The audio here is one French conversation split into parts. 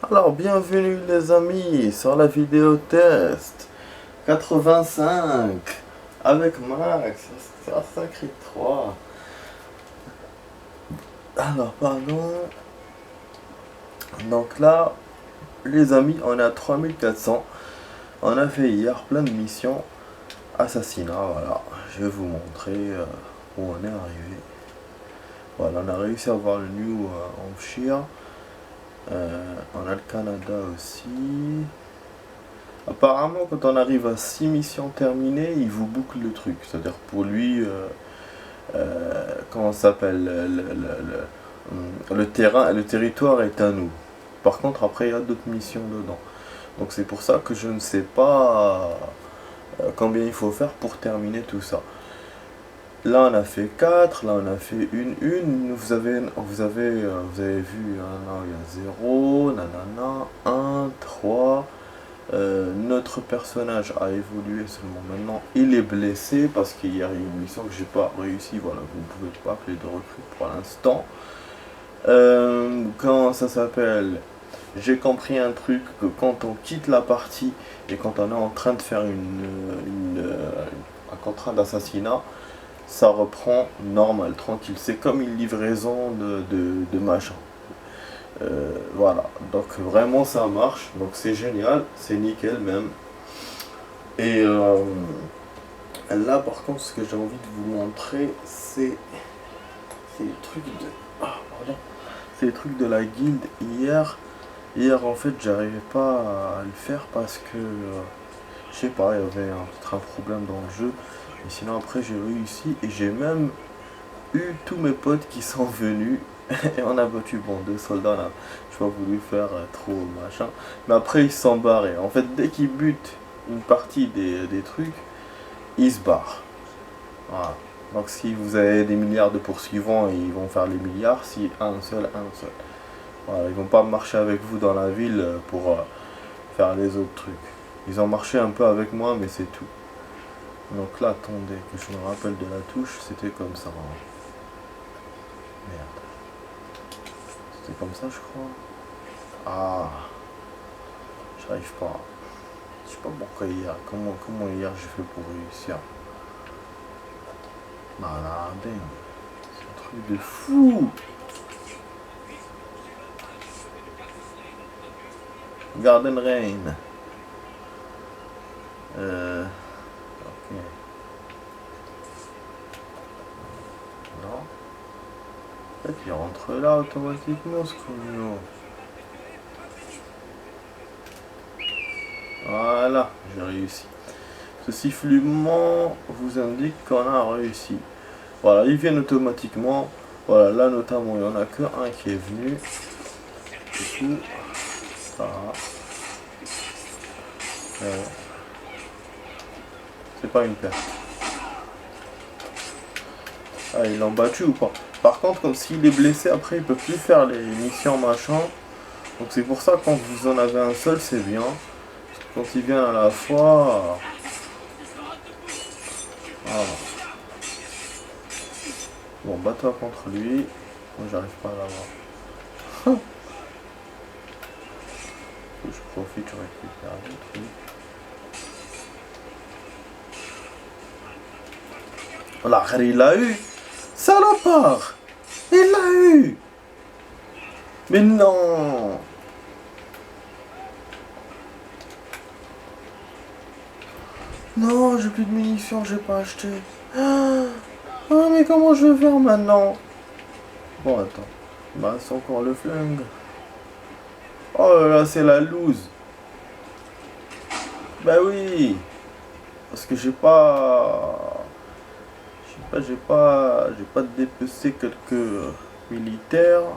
Alors, bienvenue les amis sur la vidéo test 85 avec Max sur Assassin's Creed 3. Alors, pardon. Donc là, les amis, on est à 3400. On a fait hier plein de missions. Assassinat, voilà. Je vais vous montrer où on est arrivé. Voilà, on a réussi à avoir le New Hampshire. On a le Canada aussi. Apparemment, quand on arrive à 6 missions terminées, il vous boucle le truc. C'est-à-dire pour lui, comment ça s'appelle, le terrain, le territoire est à nous. Par contre, après, il y a d'autres missions dedans. Donc c'est pour ça que je ne sais pas combien il faut faire pour terminer tout ça. Là, on a fait 4, là, on a fait une. Vous avez vu, hein, là, il y a 0, nanana, 1, 3. Notre personnage a évolué seulement maintenant. Il est blessé parce qu'il y a une mission que j'ai pas réussi. Voilà, vous ne pouvez pas appeler de recrue pour l'instant. Comment ça s'appelle? J'ai compris un truc que quand on quitte la partie et quand on est en train de faire un contrat d'assassinat, ça reprend normal, tranquille. C'est comme une livraison de machin. Voilà, donc vraiment ça marche, donc c'est génial, c'est nickel même. Et là par contre ce que j'ai envie de vous montrer c'est les trucs de... Ah, pardon. C'est les trucs de la guilde hier. Hier en fait j'arrivais pas à le faire parce que je sais pas, il y avait peut-être un problème dans le jeu. Mais sinon après j'ai réussi et j'ai même eu tous mes potes qui sont venus et on a battu bon 2 soldats là. Je pas voulu faire trop machin. Mais après ils se sont barrés. En fait dès qu'ils butent une partie des trucs, ils se barrent. Voilà. Donc si vous avez des milliards de poursuivants, ils vont faire les milliards. Si un seul, un seul. Voilà, ils vont pas marcher avec vous dans la ville pour faire les autres trucs. Ils ont marché un peu avec moi mais c'est tout. Donc là attendez que je me rappelle de la touche, c'était comme ça. Hein. Merde. C'était comme ça, je crois. Ah, j'arrive pas. Je sais pas pourquoi hier. Comment hier j'ai fait pour réussir. Malade. C'est un truc de fou. Garden Rain. Ok. Non. En fait, il rentre là automatiquement ce chrono. Voilà, j'ai réussi. Ce sifflement vous indique qu'on a réussi. Voilà, ils viennent automatiquement. Voilà, là notamment, il n'y en a que un qui est venu. Du coup, ça va. C'est pas une perte. Ah, ils l'ont battu ou pas? Par contre, comme s'il est blessé, après, il peut plus faire les missions machin. Donc c'est pour ça, quand vous en avez un seul, c'est bien. Quand il vient à la fois... Voilà. Bon, bats-toi contre lui. Moi, j'arrive pas à l'avoir. Je profite, je récupère le truc. Voilà, il l'a eu. Salopard. Il l'a eu. Mais non. Non, j'ai plus de munitions, j'ai pas acheté. Ah, mais comment je vais faire maintenant? Bon, attends. Bah, c'est encore le flingue. Oh là là, c'est la loose. Bah oui. Parce que j'ai pas... J'ai pas dépecé quelques militaires.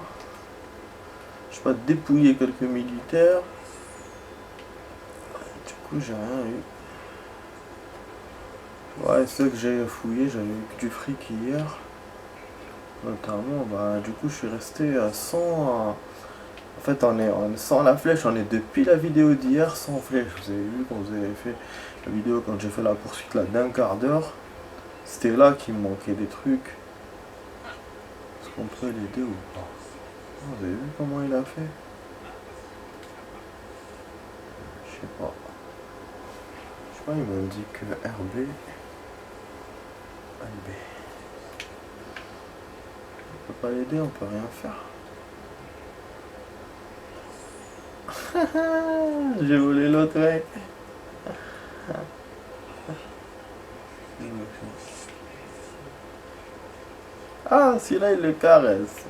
J'ai pas dépouillé quelques militaires. Du coup, j'ai rien eu. Ouais, ceux que j'ai fouillé, j'avais eu que du fric hier. Notamment, bah, du coup, je suis resté à 100. En fait, on est sans la flèche, on est depuis la vidéo d'hier sans flèche. Vous avez vu quand vous avez fait la vidéo, quand j'ai fait la poursuite là d'un quart d'heure. C'était là qu'il me manquait des trucs. Est-ce qu'on peut l'aider ou pas? Vous avez vu comment il a fait? sais pas. Je sais pas, il m'a dit que RB. LB. On peut pas l'aider, on peut rien faire. J'ai volé l'autre mec. Ah, celui-là il le caresse.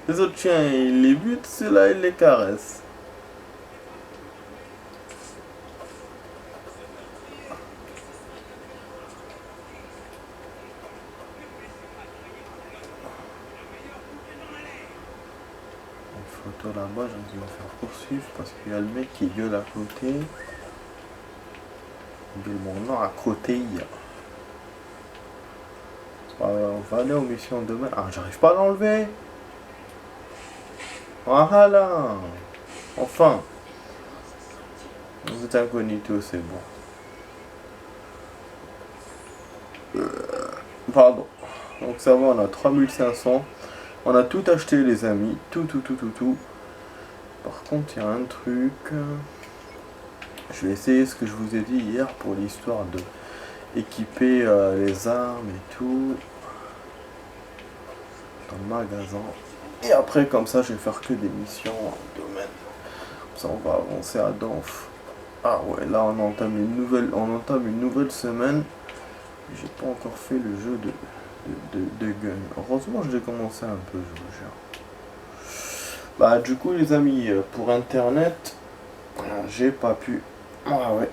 Les autres chiens ils les butent, celui-là il les caresse. Une photo là-bas, j'ai dû me faire poursuivre parce qu'il y a le mec qui gueule à côté. Il gueule mon nom à côté. On va aller aux missions demain. Ah, j'arrive pas à l'enlever. Voilà. Enfin. Vous êtes incognito, c'est bon. Pardon. Donc ça va, on a 3500. On a tout acheté les amis. Tout. Par contre, il y a un truc. Je vais essayer ce que je vous ai dit hier pour l'histoire de équiper les armes et tout. Dans le magasin. Et après, comme ça, je vais faire que des missions en domaine. Comme ça, on va avancer à Danf. Ah ouais, là, on entame une nouvelle semaine. J'ai pas encore fait le jeu de gun. Heureusement, je l'ai commencé un peu, je vous jure. Bah, du coup, les amis, pour Internet, j'ai pas pu. Ah ouais.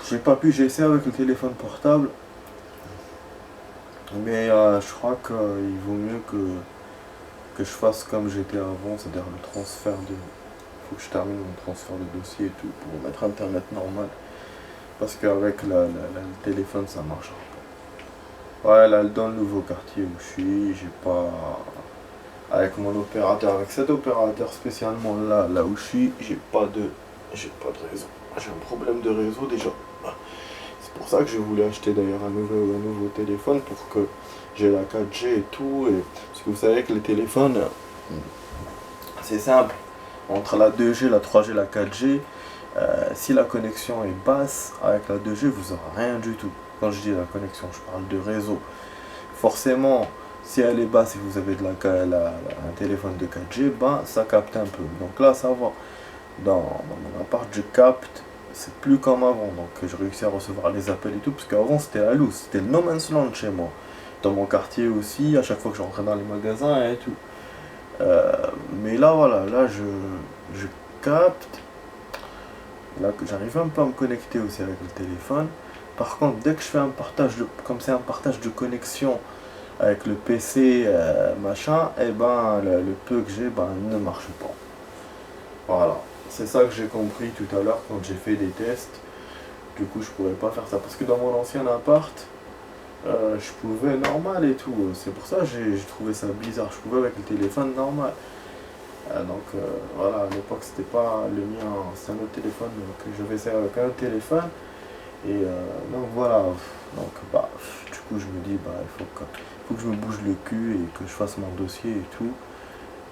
J'ai pas pu, j'ai essayé avec le téléphone portable. Mais je crois qu'il vaut mieux que je fasse comme j'étais avant, c'est-à-dire le transfert de... Faut que je termine mon transfert de dossier et tout pour mettre Internet normal. Parce qu'avec le téléphone, ça marche pas. Ouais, là, dans le nouveau quartier où je suis, j'ai pas... Avec mon opérateur, avec cet opérateur spécialement là où je suis, j'ai pas de réseau. J'ai un problème de réseau déjà. C'est pour ça que je voulais acheter d'ailleurs un nouveau téléphone pour que j'ai la 4G et tout. Parce que vous savez que les téléphones, c'est simple. Entre la 2G, la 3G, la 4G, si la connexion est basse, avec la 2G, vous n'aurez rien du tout. Quand je dis la connexion, je parle de réseau. Forcément, si elle est basse et vous avez un téléphone de 4G, ben, ça capte un peu. Donc là, ça va. Dans mon appart, je capte. C'est plus comme avant, donc je réussis à recevoir les appels et tout, parce qu'avant c'était la loose, c'était le no man's land chez moi. Dans mon quartier aussi, à chaque fois que je rentrais dans les magasins et tout. Mais là voilà, là je capte. Là j'arrive un peu à me connecter aussi avec le téléphone. Par contre, dès que je fais un partage comme c'est un partage de connexion avec le PC machin, et ben le peu que j'ai, ben il ne marche pas. Voilà. C'est ça que j'ai compris tout à l'heure quand j'ai fait des tests. Du coup, je pourrais pas faire ça. Parce que dans mon ancien appart, je pouvais normal et tout. C'est pour ça que j'ai trouvé ça bizarre. Je pouvais avec le téléphone normal. Voilà, à l'époque, c'était pas le mien. C'est un autre téléphone que je vais essayer avec un autre téléphone. Et donc voilà. Donc, bah, du coup, je me dis, bah, il faut que je me bouge le cul et que je fasse mon dossier et tout.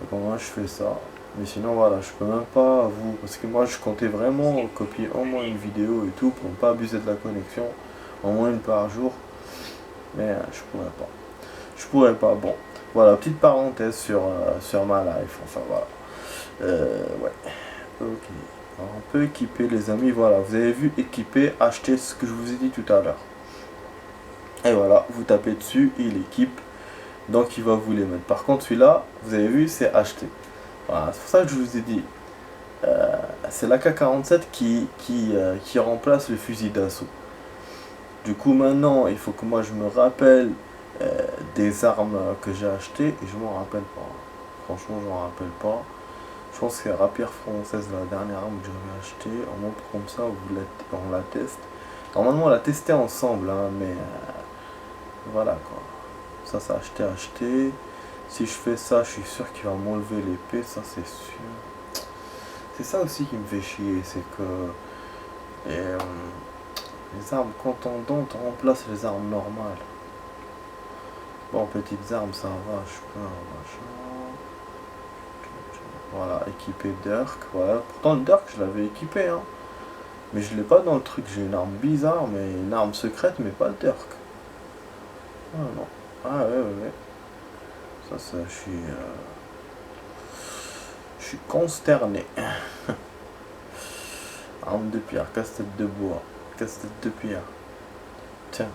Donc, moi, je fais ça. Mais sinon voilà, je peux même pas vous... Parce que moi je comptais vraiment copier au moins une vidéo et tout pour ne pas abuser de la connexion. Au moins une par jour. Mais je pourrais pas. Je pourrais pas. Bon. Voilà, petite parenthèse sur ma life. Enfin voilà. Ouais. Ok. Alors, on peut équiper les amis. Voilà, vous avez vu équiper, acheter ce que je vous ai dit tout à l'heure. Et voilà, vous tapez dessus, il équipe. Donc il va vous les mettre. Par contre celui-là, vous avez vu, c'est acheter. Voilà, c'est pour ça que je vous ai dit, c'est l'AK-47 qui remplace le fusil d'assaut. Du coup maintenant, il faut que moi je me rappelle des armes que j'ai achetées et je m'en rappelle pas. Franchement, je m'en rappelle pas. Je pense que c'est Rapière Française, la dernière arme que j'avais achetée. On montre comme ça, on la teste. Normalement, on l'a testé ensemble, hein, mais voilà quoi. Ça acheté. Si je fais ça, je suis sûr qu'il va m'enlever l'épée, ça c'est sûr. C'est ça aussi qui me fait chier, c'est que les armes contendantes remplacent les armes normales. Bon, petites armes, ça va, je peux, machin. Voilà, équipé Dirk. Voilà. Pourtant le Dirk je l'avais équipé, hein. Mais je l'ai pas dans le truc. J'ai une arme bizarre, mais une arme secrète, mais pas le Dirk. Ah non. Ah ouais, ouais, ouais. Ça, je suis consterné. Arme de pierre, casse-tête de bois, casse-tête de pierre. Tiens.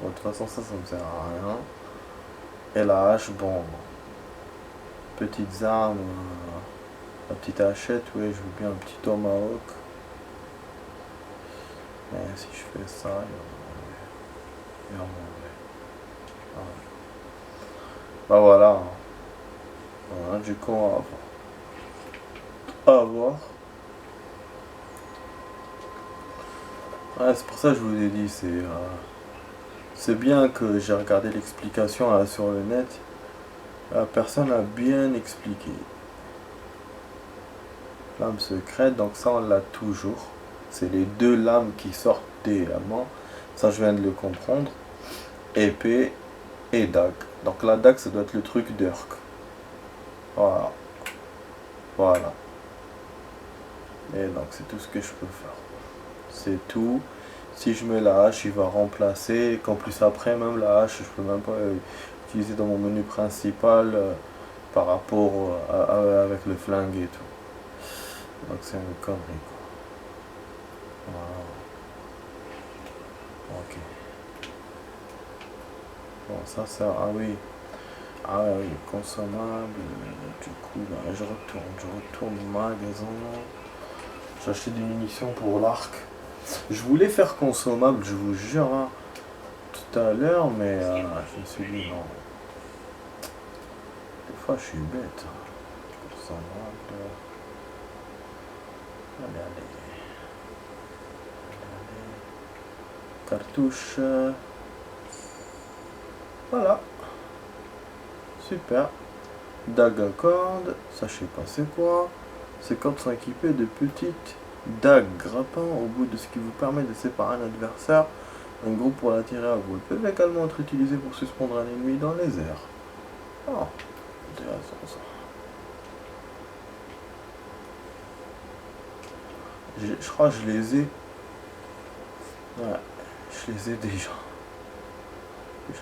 Bon, de toute façon, ça me sert à rien. Et la hache, bon. Petites armes. La petite hachette, ouais, je veux bien un petit tomahawk. Mais si je fais ça, il va m'enlever. Ah ouais. Bah voilà. Voilà, du coup, on va voir. Ouais, c'est pour ça que je vous ai dit, c'est bien que j'ai regardé l'explication là, sur le net. La personne a bien expliqué. Lame secrète, donc ça on l'a toujours. C'est les deux lames qui sortent des lames. Ça je viens de le comprendre. Épée et dague. Donc la dague ça doit être le truc d'Urk. Voilà. Voilà. Et donc c'est tout ce que je peux faire. C'est tout. Si je mets la hache, il va remplacer. Qu'en plus après même la hache, je peux même pas utiliser dans mon menu principal par rapport avec le flingue et tout. Donc c'est une connerie quoi. Voilà. Ok. Bon ça ah oui. Ah oui, consommable. Du coup là, je retourne au magasin. J'ai acheté des munitions pour l'arc. Je voulais faire consommable, je vous jure, hein, tout à l'heure, mais je me suis dit non. Des fois je suis bête. Consommable. Allez, allez. Cartouche. Voilà. Super. Dague à cordes. Ça je sais pas c'est quoi. Ces cordes sont équipées de petites dagues grappins au bout de ce qui vous permet de séparer un adversaire. Un groupe pour l'attirer à vous. Elles peuvent également être utilisées pour suspendre un ennemi dans les airs. Oh, intéressant ça. Je crois que je les ai. Ouais, je les ai déjà.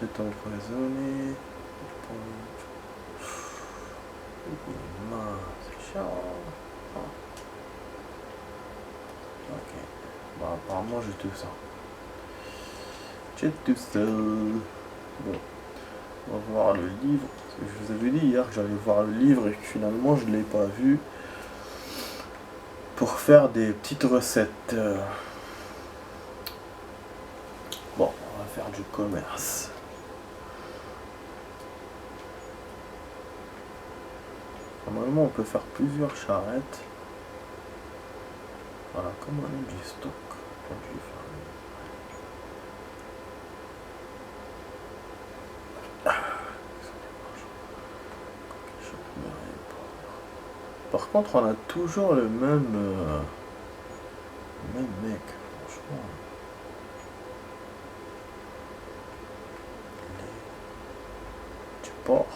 Jette empoisonné. C'est chiant. Oh. Ok. Bah apparemment j'ai tout ça. J'ai tout ça. Bon. On va voir le livre. Parce que je vous avais dit hier que j'allais voir le livre et que finalement je ne l'ai pas vu. Pour faire des petites recettes. Bon, on va faire du commerce. Normalement on peut faire plusieurs charrettes. Voilà, comme on a du stock. Par contre, on a toujours le même mec, franchement. Du porc.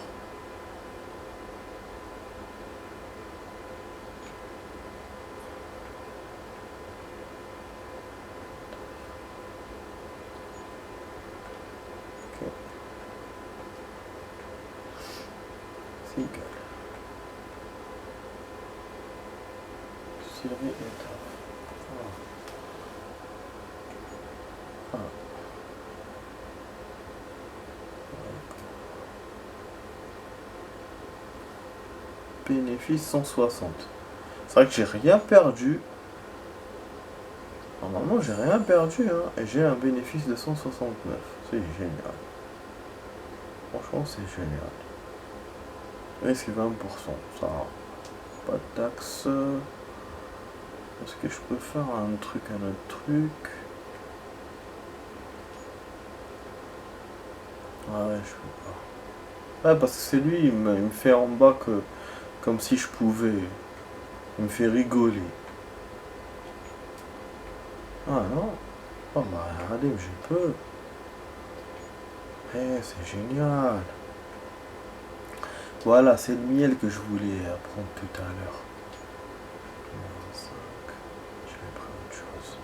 Ok. Seagull. Sylvie et ah. Bénéfice 160. C'est vrai que j'ai rien perdu. Normalement j'ai rien perdu hein. Et j'ai un bénéfice de 169. C'est génial. Franchement c'est génial. Risque 20%. Ça pas de taxe. Est-ce que je peux faire un autre truc? Ah ouais, je peux pas. Ouais, parce que c'est lui, il me fait en bas que comme si je pouvais. Il me fait rigoler. Ah non. Oh bah regardez, je peux. Eh, c'est génial. Voilà, c'est le miel que je voulais prendre tout à l'heure. 5. Je vais prendre autre chose.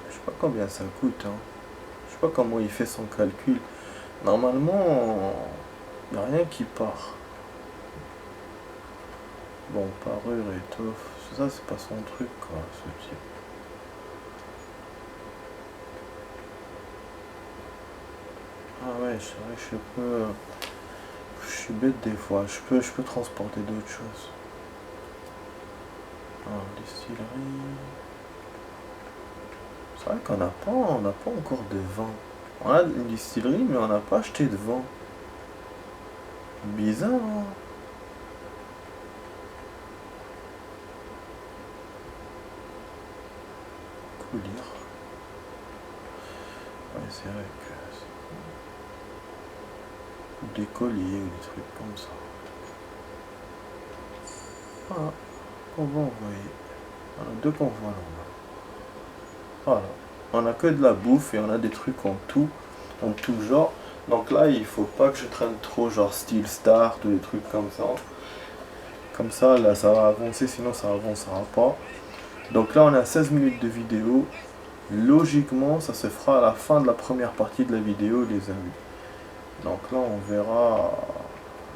Je sais pas combien ça coûte, hein. Je sais pas comment il fait son calcul. Normalement, il n'y a rien qui part. Bon, parure, étoffe, ça c'est pas son truc, quoi, ce type. Ah ouais, c'est vrai que je suis bête des fois. Je peux transporter d'autres choses. Ah, distillerie. C'est vrai on n'a pas encore de vin. On a une distillerie, mais on n'a pas acheté de vin. Bizarre, hein. Coulir. Ouais, c'est vrai que... Ou des colliers ou des trucs comme ça. Voilà. On va envoyer. On a 2 convois là. Voilà. On a que de la bouffe et on a des trucs en tout genre. Donc là, il faut pas que je traîne trop, genre style start ou des trucs comme ça. Comme ça, là, ça va avancer, sinon ça avancera pas. Donc là, on a 16 minutes de vidéo. Logiquement, ça se fera à la fin de la première partie de la vidéo, les amis. Donc là, on verra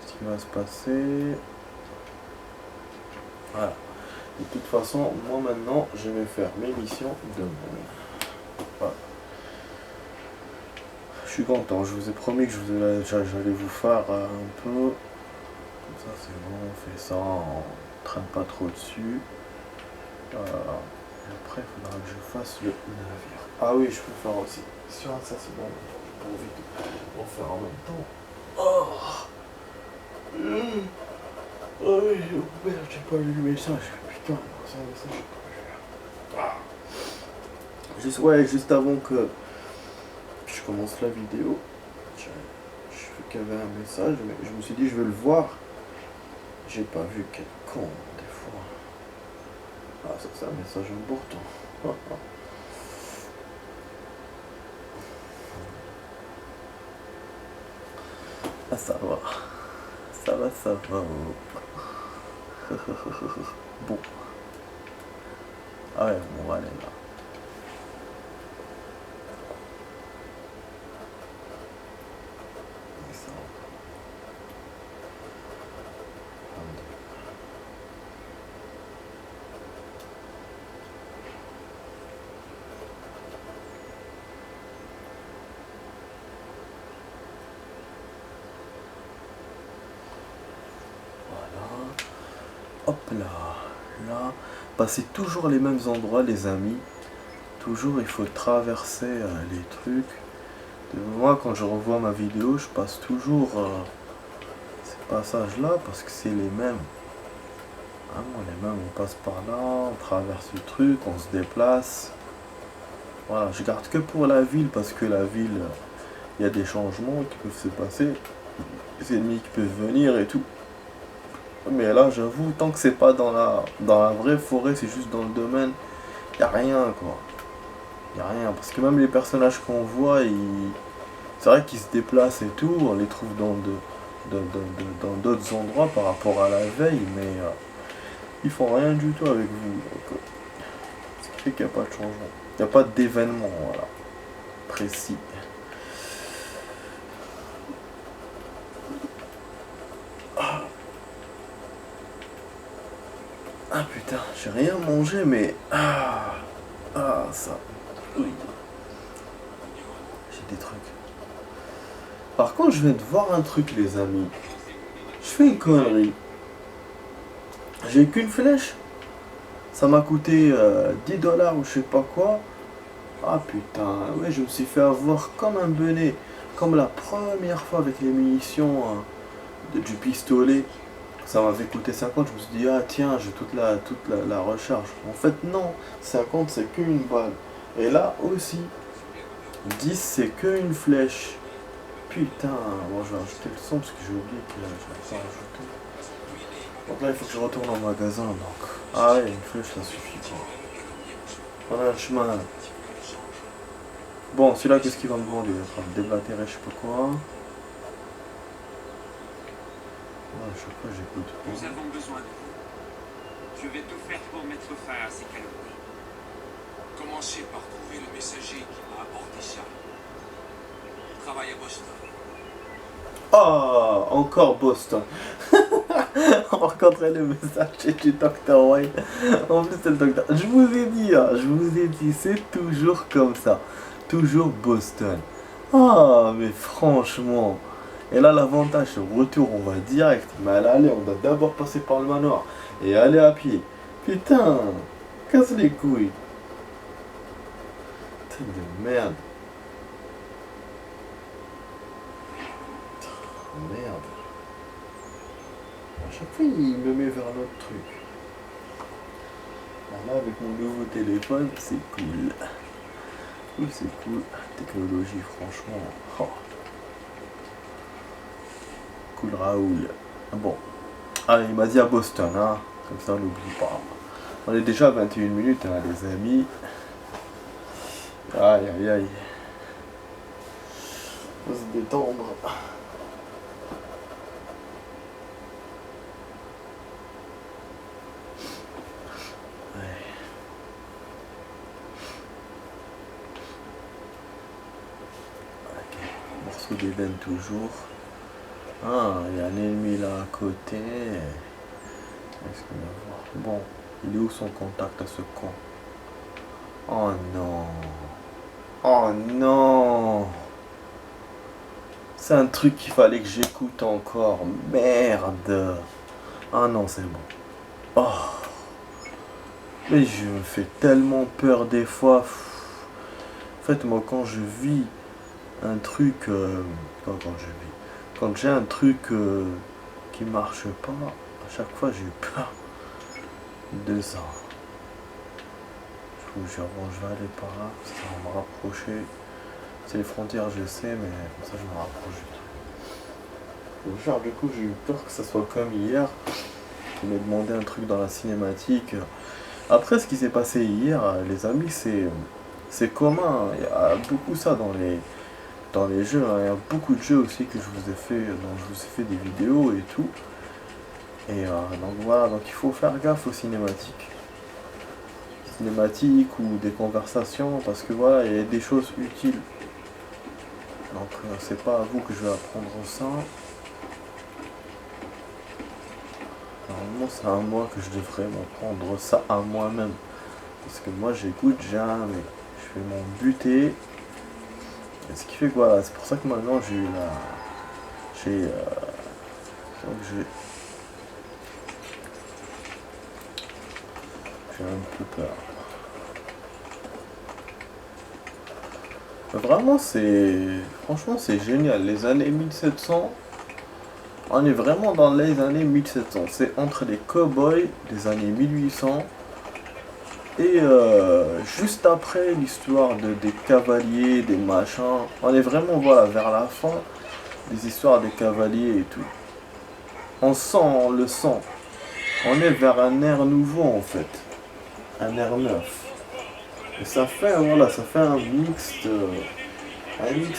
ce qui va se passer. Voilà. De toute façon, moi maintenant, je vais faire mes missions de monde. Voilà. Je suis content, je vous ai promis que j'allais vous faire un peu. Comme ça, c'est bon, on fait ça, on traîne pas trop dessus. Et après, il faudra que je fasse le navire. Ah oui, je peux faire aussi. Sur ça, c'est bon. J'ai pas envie de faire en même temps. Oh, oh oui, oh merde, j'ai pas lu le message. Putain, c'est un message. Juste avant que je commence la vidéo, je fais qu'il y avait un message, mais je me suis dit je vais le voir. J'ai pas vu, quel con des fois. Ah, ça c'est un message important. Ah, ça va. Ça va, ça va. Bon. Ah ouais, on va aller là. Hop là, là, bah, c'est toujours les mêmes endroits les amis, toujours il faut traverser les trucs. Moi quand je revois ma vidéo, je passe toujours ces passages là parce que c'est les mêmes. Vraiment les mêmes, on passe par là, on traverse le truc, on se déplace. Voilà, je garde que pour la ville parce que la ville, il y a des changements qui peuvent se passer, des ennemis qui peuvent venir et tout. Mais là, j'avoue, tant que c'est pas dans la vraie forêt, c'est juste dans le domaine, y a rien, quoi. Y a rien. Parce que même les personnages qu'on voit, c'est vrai qu'ils se déplacent et tout, on les trouve dans d'autres endroits par rapport à la veille, mais ils font rien du tout avec vous. Donc, ce qui fait qu'il n'y a pas de changement. Il n'y a pas d'événement, voilà, précis. Ah putain, j'ai rien mangé, mais... Ah, ça... Oui. J'ai des trucs. Par contre, je viens de voir un truc, les amis. Je fais une connerie. J'ai qu'une flèche. Ça m'a coûté 10 dollars ou je sais pas quoi. Ah putain, ouais, je me suis fait avoir comme un benet. Comme la première fois avec les munitions du pistolet. Ça m'avait coûté 50, je me suis dit, ah tiens, j'ai toute la recharge. En fait, non, 50 c'est qu'une balle. Et là aussi, 10 c'est qu'une flèche. Putain, bon, je vais rajouter le son parce que j'ai oublié que je vais pas rajouter. Donc là, il faut que je retourne au magasin. Donc, ah ouais, une flèche, ça suffit pas. Voilà le chemin. Bon, celui-là, qu'est-ce qu'il va me demander? Il va me déblatérer, je sais pas quoi. Ouais, à chaque fois j'écoute. Nous avons besoin de vous. Je vais tout faire pour mettre fin à ces calomnies. Commencez par trouver le messager qui m'a apporté ça. Il travaille à Boston. Ah, encore Boston. On rencontrait le message du Dr. White. En plus, c'est le docteur. Je vous ai dit, hein, je vous ai dit, c'est toujours comme ça. Toujours Boston. Ah, mais franchement. Et là, l'avantage, c'est au retour, on va direct. Mais à l'aller, on doit d'abord passer par le manoir. Et aller à pied. Putain, casse les couilles. Tête de merde. Merde. À chaque fois, il me met vers un autre truc. Là, avec mon nouveau téléphone, c'est cool. Cool, c'est cool. Technologie, franchement. Oh. Cool, Raoul. Bon. Ah, il m'a dit à Boston, hein. Comme ça, on n'oublie pas. On est déjà à 21 minutes, hein, les amis. Aïe, aïe, aïe. Faut se détendre. Morceau d'Eden toujours. Ah, il y a un ennemi là à côté. Est-ce qu'on va voir? Bon, il est où son contact à ce con? Oh non. Oh non. C'est un truc qu'il fallait que j'écoute encore. Merde. Ah non, c'est bon. Oh. Mais je me fais tellement peur des fois. En fait, moi, quand je vis un truc... quand j'ai un truc qui marche pas, à chaque fois, j'ai peur de ça. Je vous jure, bon, je vais aller par là, ça va me rapprocher. C'est les frontières, je sais, mais comme ça, je me rapproche du truc. Genre, du coup, j'ai eu peur que ça soit comme hier. Il m'a demandé un truc dans la cinématique. Après, ce qui s'est passé hier, les amis, c'est commun. Il y a beaucoup ça dans les jeux. Hein. Il y a beaucoup de jeux aussi que je vous ai fait, dont je vous ai fait des vidéos et tout. Et donc voilà, donc il faut faire gaffe aux cinématiques. Cinématiques ou des conversations, parce que voilà, il y a des choses utiles. Donc c'est pas à vous que je vais apprendre ça. Normalement c'est à moi que je devrais m'apprendre ça à moi-même. Parce que moi j'écoute jamais. Je fais mon buté. Et ce qui fait que voilà, c'est pour ça que maintenant j'ai eu la... J'ai un peu peur. Vraiment franchement c'est génial. Les années 1700, on est vraiment dans les années 1700. C'est entre les cow-boys des années 1800 et juste après l'histoire des cavaliers, des machins. On est vraiment voilà vers la fin des histoires des cavaliers et tout. On le sent. On est vers un air nouveau en fait. Un air neuf. Et ça fait voilà, ça fait un mix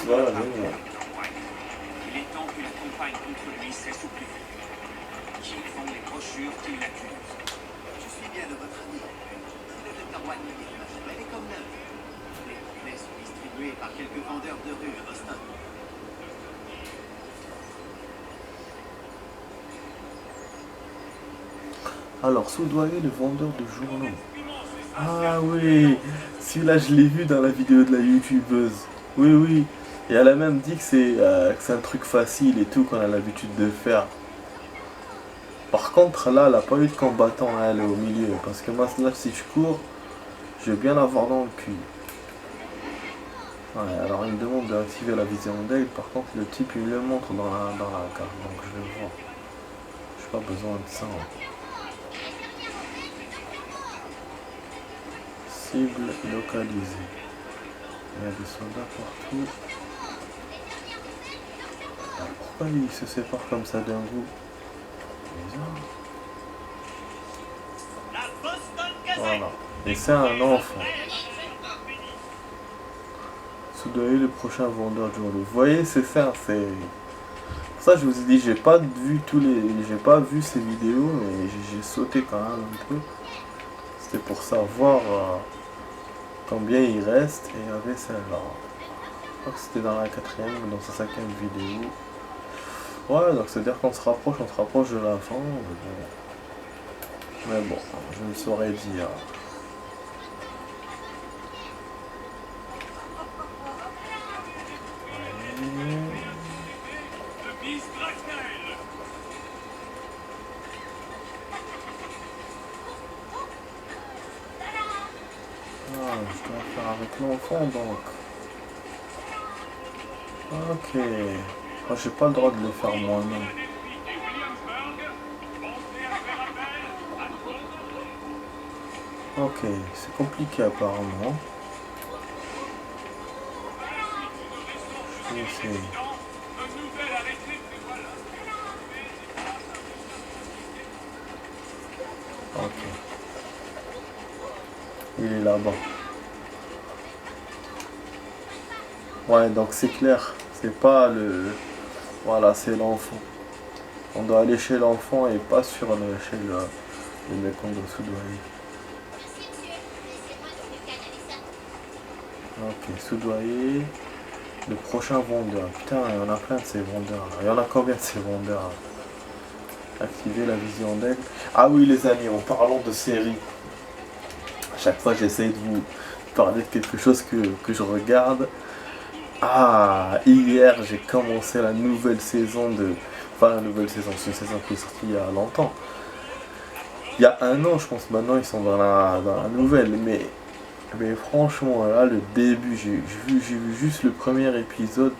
voilà génial. Il est temps que la campagne contre lui cesse au plus vite. Qu'ils font les brochures qui l'accusent. Je suis bien de votre ami. Le docteur White me dit que ma chapelle est comme neuve. Les complets sont distribués par quelques vendeurs de rue à Boston. Alors, soudoyer le vendeur de journaux. Ah oui, celui-là je l'ai vu dans la vidéo de la youtubeuse. Oui, oui. Et elle a même dit que c'est un truc facile et tout qu'on a l'habitude de faire. Par contre, là, elle n'a pas eu de combattant à elle au milieu. Parce que moi, là, si je cours, je vais bien l'avoir dans le cul. Ouais, alors il me demande d'activer la vision d'œil. Par contre, le type, il me le montre dans la carte. Donc je le vois. J'ai pas besoin de ça. Cible localisée. Il y a des soldats partout. Alors, pourquoi ils se séparent comme ça d'un coup? Voilà. Et c'est un enfant. Soudoyer le prochain vendeur de journaux. Vous voyez, c'est ça. C'est Ça, je vous ai dit, j'ai pas vu j'ai pas vu ces vidéos, mais j'ai sauté quand même un peu. C'était pour savoir combien il reste, et il y avait celle-là. Je crois que c'était dans la 4e ou dans sa 5e vidéo. Ouais, donc c'est-à-dire qu'on se rapproche de la fin. Mais bon, je ne saurais dire. Ah, je dois faire avec l'enfant donc. Ok. Moi, j'ai pas le droit de le faire moi-même. Ok, c'est compliqué apparemment. Je vais essayer. Ok. Il est là-bas. Ouais, donc c'est clair. C'est pas le... Voilà, c'est l'enfant. On doit aller chez l'enfant et pas chez le mec qu'on doit soudoyer. Ok, soudoyer. Le prochain vendeur. Putain, il y en a plein de ces vendeurs. Il y en a combien de ces vendeurs? Activer la vision d'aigle. Ah oui les amis, en parlant de séries. À chaque fois j'essaye de vous parler de quelque chose que je regarde. Ah, hier j'ai commencé la nouvelle saison de... Enfin la nouvelle saison, c'est une saison qui est sortie il y a longtemps. Il y a un an je pense, maintenant ils sont dans la nouvelle. Mais franchement là, le début, j'ai vu juste le premier épisode.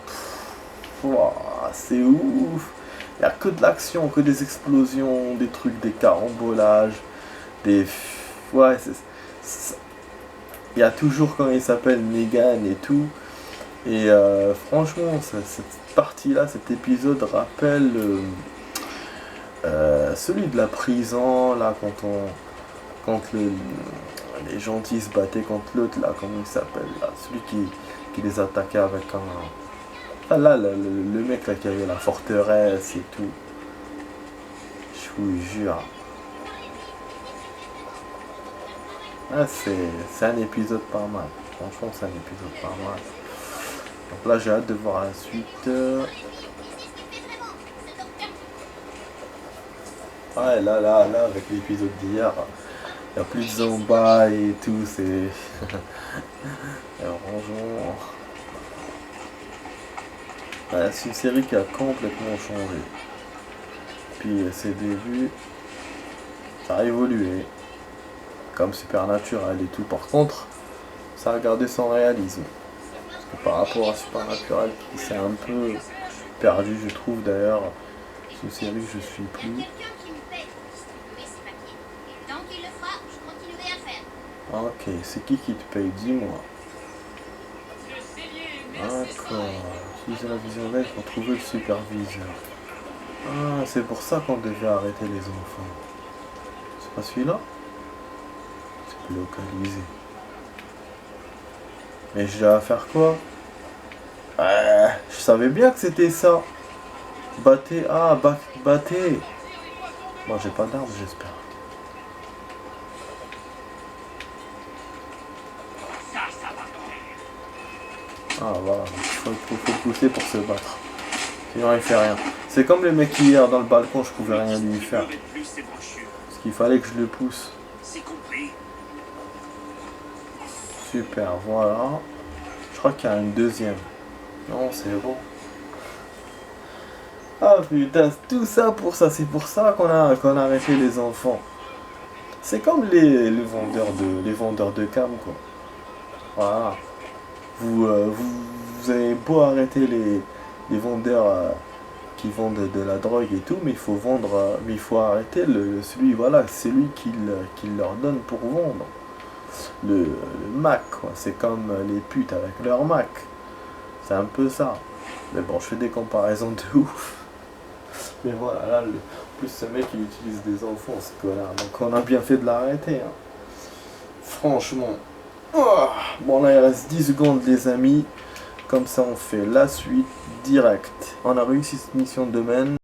C'est ouf. Il n'y a que de l'action, que des explosions, des trucs, des carambolages, des... Ouais, il y a toujours quand il s'appelle Negan et tout. Et franchement, cette partie-là, cet épisode rappelle celui de la prison, là, quand les gentils se battaient contre l'autre, là, comment il s'appelle, là, celui qui les attaquait avec un... Ah là, le mec là qui avait la forteresse et tout. Je vous jure. Ah, c'est un épisode pas mal. Franchement, c'est un épisode pas mal. Donc là, j'ai hâte de voir la suite. Ouais, là, avec l'épisode d'hier, il n'y a plus de zombies et tout, c'est... Franchement... Ouais, c'est une série qui a complètement changé. Puis ses débuts, ça a évolué. Comme Supernatural et tout. Par contre, ça a gardé son réalisme. Parce que par rapport à Supernatural, qui s'est un peu perdu, je trouve d'ailleurs. C'est une série que je suis plus. Ok, c'est qui te paye? Dis-moi. D'accord. Utiliser la vision d'aide pour trouver le superviseur. Ah, c'est pour ça qu'on devait arrêter les enfants. C'est pas celui-là? C'est localisé. Mais j'ai à faire quoi? Je savais bien que c'était ça. Battez. Ah, battez. Moi, j'ai pas d'arme, j'espère. Ah voilà, il faut pousser pour se battre. Sinon il fait rien. C'est comme le mec hier dans le balcon, je pouvais rien lui faire. Parce qu'il fallait que je le pousse. Super, voilà. Je crois qu'il y a une deuxième. Non, c'est bon. Ah putain, tout ça pour ça. C'est pour ça qu'on a arrêté les enfants. C'est comme les vendeurs de cam quoi. Voilà. Vous avez beau arrêter les vendeurs qui vendent de la drogue et tout, mais il faut vendre, mais il faut arrêter celui qui leur donne pour vendre. Le Mac, quoi. C'est comme les putes avec leur Mac. C'est un peu ça. Mais bon, je fais des comparaisons de ouf. Mais voilà, là, en plus ce mec il utilise des enfants, ce connard. Donc on a bien fait de l'arrêter. Hein. Franchement. Oh, bon là il reste 10 secondes les amis. Comme ça on fait la suite direct. On a réussi cette mission de domaine.